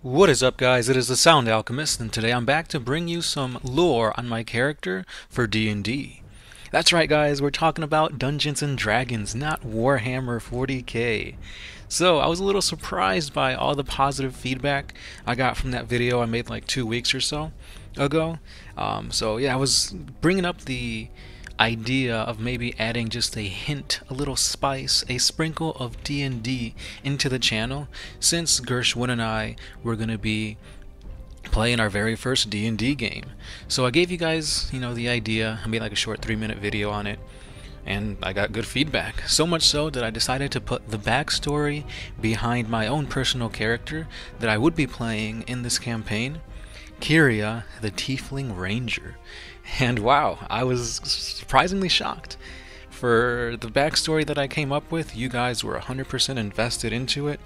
What is up, guys? It is the Sound Alchemist, and today I'm back to bring you some lore on my character for D&D. That's right, guys, we're talking about Dungeons and Dragons, not Warhammer 40k. So, I was a little surprised by all the positive feedback I got from that video I made like 2 weeks or so ago. I was bringing up the idea of maybe adding just a hint, a little spice, a sprinkle of D&D into the channel, since Gershwin and I were going to be playing our very first D&D game. So I gave you guys, the idea. I made like a short 3-minute video on it, and I got good feedback. So much so that I decided to put the backstory behind my own personal character that I would be playing in this campaign, Kiria, the Tiefling Ranger. And wow, I was surprisingly shocked. For the backstory that I came up with, you guys were 100% invested into it,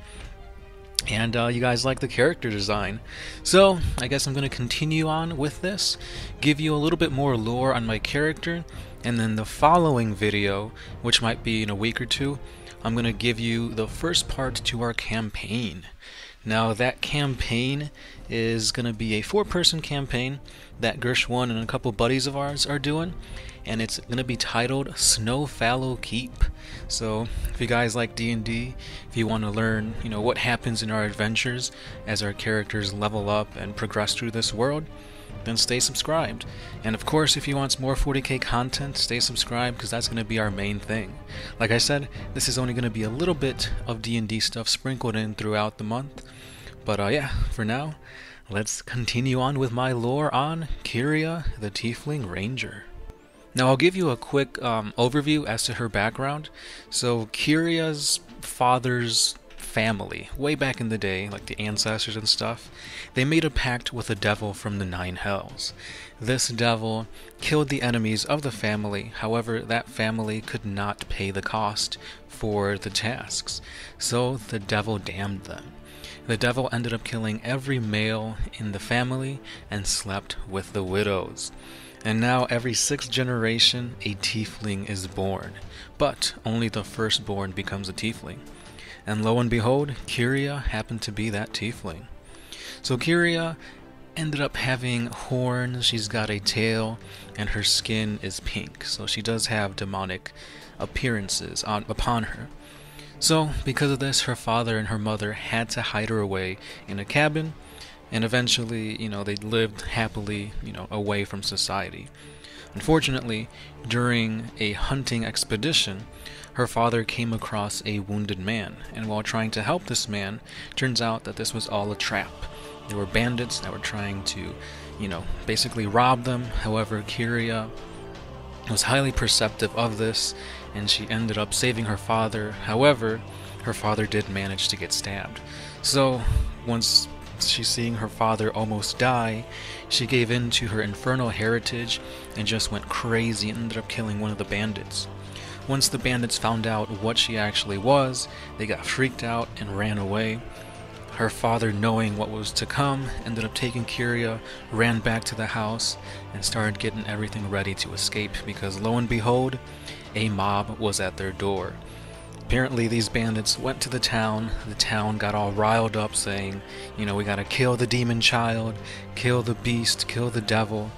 and you guys like the character design. So I guess I'm going to continue on with this, give you a little bit more lore on my character, and then the following video, which might be in a week or two, I'm going to give you the first part to our campaign. Now, that campaign is going to be a 4-person campaign that Gershwin and a couple buddies of ours are doing, and it's going to be titled Snowfallow Keep. So, if you guys like D&D, if you want to learn, what happens in our adventures as our characters level up and progress through this world, then stay subscribed. And of course, if you want some more 40k content, stay subscribed, because that's going to be our main thing. Like I said, this is only going to be a little bit of D&D stuff sprinkled in throughout the month. But for now, let's continue on with my lore on Kyria, the Tiefling Ranger. Now, I'll give you a quick overview as to her background. So, Kyria's father's family, way back in the day, like the ancestors and stuff, they made a pact with a devil from the 9 hells. This devil killed the enemies of the family. However, that family could not pay the cost for the tasks, so the devil damned them. The devil ended up killing every male in the family and slept with the widows. And now every 6th generation, a tiefling is born, but only the firstborn becomes a tiefling. And lo and behold, Kyria happened to be that tiefling. So Kyria ended up having horns, she's got a tail, and her skin is pink. So she does have demonic appearances upon her. So because of this, her father and her mother had to hide her away in a cabin, and eventually, they lived happily, away from society. Unfortunately, during a hunting expedition, her father came across a wounded man, and while trying to help this man, turns out that this was all a trap. There were bandits that were trying to, basically rob them. However, Kyria was highly perceptive of this, and she ended up saving her father. However, her father did manage to get stabbed. So, once she's seeing her father almost die, she gave in to her infernal heritage and just went crazy and ended up killing one of the bandits. Once the bandits found out what she actually was, they got freaked out and ran away. Her father, knowing what was to come, ended up taking Kyria, ran back to the house, and started getting everything ready to escape, because lo and behold, a mob was at their door. Apparently these bandits went to the town got all riled up saying, we gotta kill the demon child, kill the beast, kill the devil,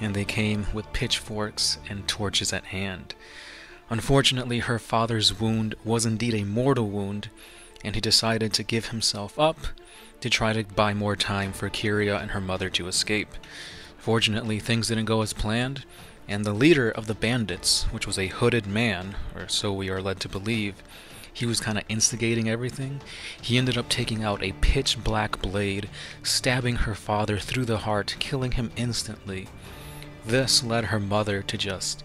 and they came with pitchforks and torches at hand. Unfortunately, her father's wound was indeed a mortal wound, and he decided to give himself up to try to buy more time for Kyria and her mother to escape. Fortunately, things didn't go as planned, and the leader of the bandits, which was a hooded man, or so we are led to believe, he was kind of instigating everything. He ended up taking out a pitch black blade, stabbing her father through the heart, killing him instantly. This led her mother to just,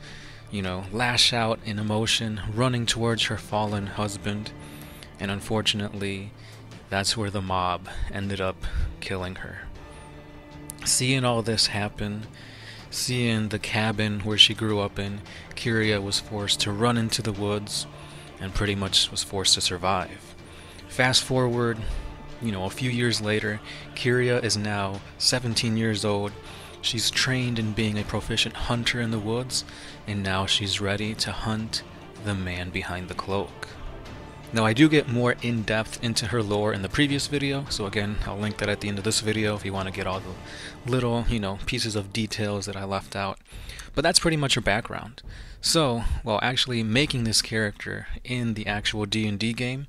lash out in emotion, running towards her fallen husband. And unfortunately, that's where the mob ended up killing her. Seeing all this happen, seeing the cabin where she grew up in, Kyria was forced to run into the woods and pretty much was forced to survive. Fast forward, a few years later, Kyria is now 17 years old. She's trained in being a proficient hunter in the woods, and now she's ready to hunt the man behind the cloak. Now I do get more in-depth into her lore in the previous video, so again, I'll link that at the end of this video if you want to get all the little, pieces of details that I left out. But that's pretty much her background. So, while actually making this character in the actual D&D game,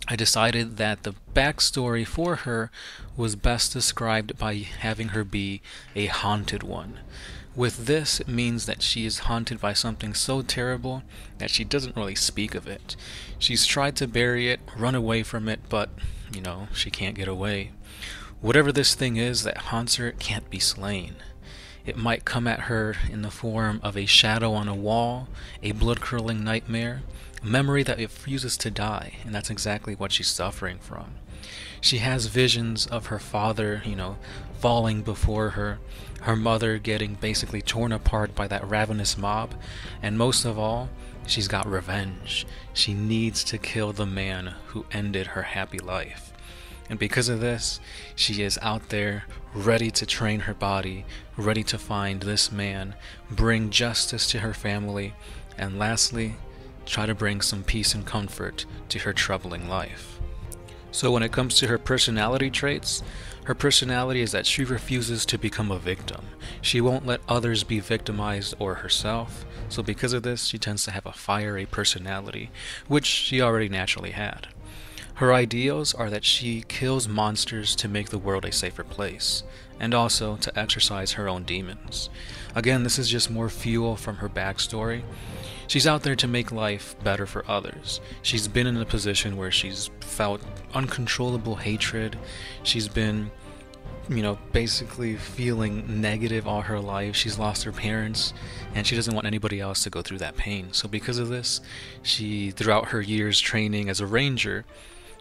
I decided that the backstory for her was best described by having her be a haunted one. With this, it means that she is haunted by something so terrible that she doesn't really speak of it. She's tried to bury it, run away from it, but, she can't get away. Whatever this thing is that haunts her can't be slain. It might come at her in the form of a shadow on a wall, a blood-curdling nightmare, a memory that refuses to die, and that's exactly what she's suffering from. She has visions of her father, falling before her, her mother getting basically torn apart by that ravenous mob, and most of all, she's got revenge. She needs to kill the man who ended her happy life. And because of this, she is out there ready to train her body, ready to find this man, bring justice to her family, and lastly, try to bring some peace and comfort to her troubling life. So when it comes to her personality traits, her personality is that she refuses to become a victim. She won't let others be victimized or herself, so because of this, she tends to have a fiery personality, which she already naturally had. Her ideals are that she kills monsters to make the world a safer place, and also to exorcise her own demons. Again, this is just more fuel from her backstory. She's out there to make life better for others. She's been in a position where she's felt uncontrollable hatred. She's been, basically feeling negative all her life. She's lost her parents, and she doesn't want anybody else to go through that pain. So because of this, throughout her years training as a ranger,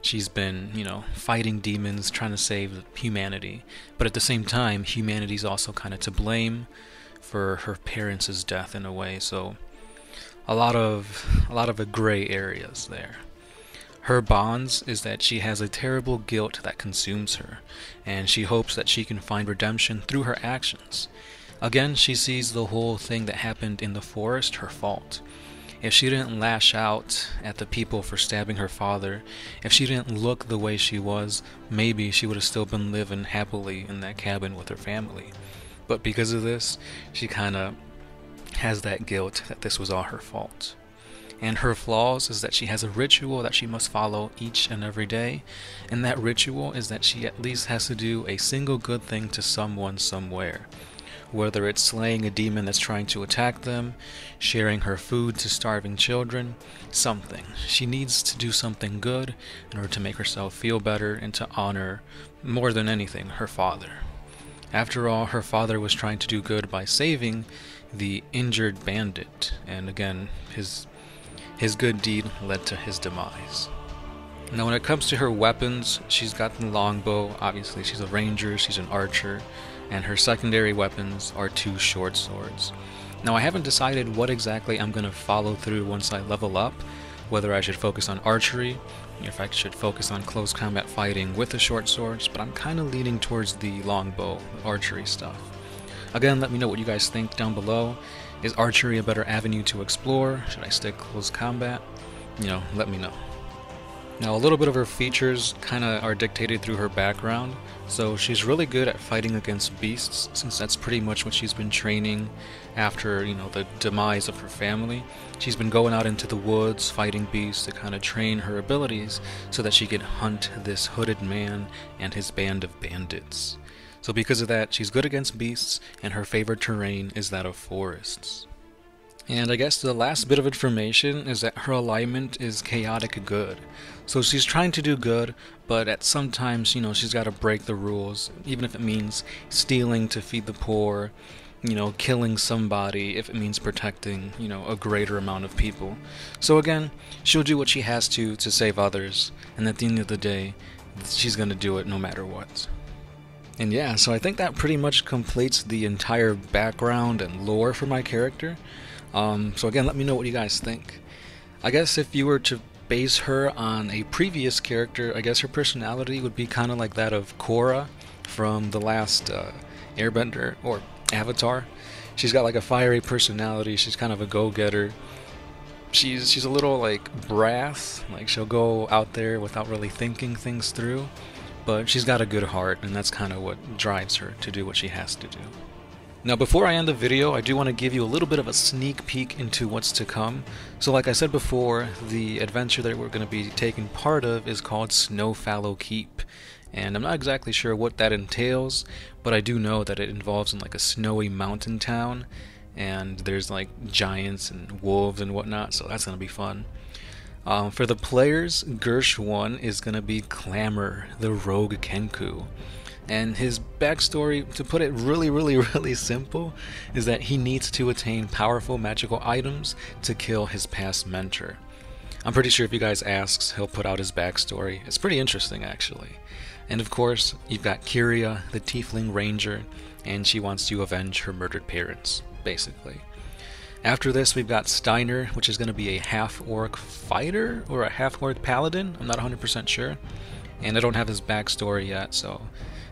she's been, fighting demons, trying to save humanity. But at the same time, humanity's also kind of to blame for her parents' death in a way. So a lot of gray areas there. Her bonds is that she has a terrible guilt that consumes her, and she hopes that she can find redemption through her actions. Again, she sees the whole thing that happened in the forest her fault. If she didn't lash out at the people for stabbing her father, if she didn't look the way she was, maybe she would have still been living happily in that cabin with her family. But because of this, she kind of has that guilt that this was all her fault. And her flaws is that she has a ritual that she must follow each and every day, and that ritual is that she at least has to do a single good thing to someone somewhere. Whether it's slaying a demon that's trying to attack them, sharing her food to starving children, something. She needs to do something good in order to make herself feel better and to honor, more than anything, her father. After all, her father was trying to do good by saving the injured bandit, and again, his good deed led to his demise. Now when it comes to her weapons, she's got the longbow. Obviously she's a ranger, she's an archer, and her secondary weapons are 2 short swords. Now I haven't decided what exactly I'm going to follow through once I level up, whether I should focus on archery, if I should focus on close combat fighting with the short swords, but I'm kind of leaning towards the longbow, archery stuff. Again, let me know what you guys think down below. Is archery a better avenue to explore? Should I stick close combat? Let me know. Now, a little bit of her features kind of are dictated through her background. So she's really good at fighting against beasts, since that's pretty much what she's been training after, the demise of her family. She's been going out into the woods, fighting beasts to kind of train her abilities so that she can hunt this hooded man and his band of bandits. So because of that, she's good against beasts, and her favorite terrain is that of forests. And I guess the last bit of information is that her alignment is chaotic good. So she's trying to do good, but at sometimes, she's got to break the rules, even if it means stealing to feed the poor, killing somebody if it means protecting, a greater amount of people. So again, she'll do what she has to save others, and at the end of the day, she's going to do it no matter what. And yeah, so I think that pretty much completes the entire background and lore for my character. So again, let me know what you guys think. I guess if you were to base her on a previous character, I guess her personality would be kind of like that of Korra from the last Airbender or Avatar. She's got like a fiery personality, she's kind of a go-getter. she's a little like brass, like she'll go out there without really thinking things through, but she's got a good heart, and that's kind of what drives her to do what she has to do. Now before I end the video, I do want to give you a little bit of a sneak peek into what's to come. So like I said before, the adventure that we're going to be taking part of is called Snowfallow Keep. And I'm not exactly sure what that entails, but I do know that it involves in like a snowy mountain town, and there's like giants and wolves and whatnot, so that's going to be fun. For the players, Gersh 1 is going to be Clamor, the rogue Kenku. And his backstory, to put it really simple, is that he needs to attain powerful magical items to kill his past mentor. I'm pretty sure if you guys ask, he'll put out his backstory. It's pretty interesting, actually. And of course, you've got Kiria, the Tiefling Ranger, and she wants to avenge her murdered parents, basically. After this, we've got Steiner, which is going to be a half-orc fighter, or a half-orc paladin, I'm not 100% sure. And I don't have his backstory yet, so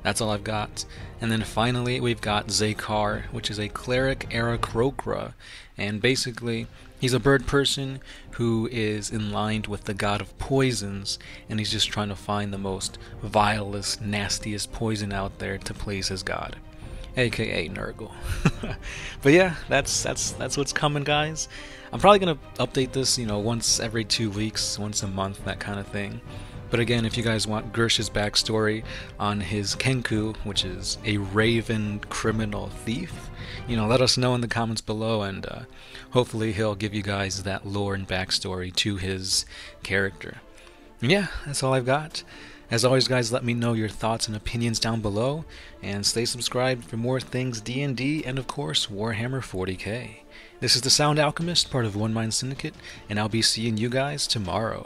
that's all I've got. And then finally, we've got Zakar, which is a cleric Aarakocra, and basically, he's a bird person who is in line with the god of poisons, and he's just trying to find the most vilest, nastiest poison out there to please his god, aka Nurgle. But yeah, that's what's coming, guys. I'm probably gonna update this, once every 2 weeks, once a month, that kind of thing. But again, if you guys want Gersh's backstory on his Kenku, which is a raven criminal thief, let us know in the comments below, and hopefully he'll give you guys that lore and backstory to his character. And yeah, that's all I've got. As always, guys, let me know your thoughts and opinions down below, and stay subscribed for more things D&D and, of course, Warhammer 40k. This is the Sound Alchemist, part of One Mind Syndicate, and I'll be seeing you guys tomorrow.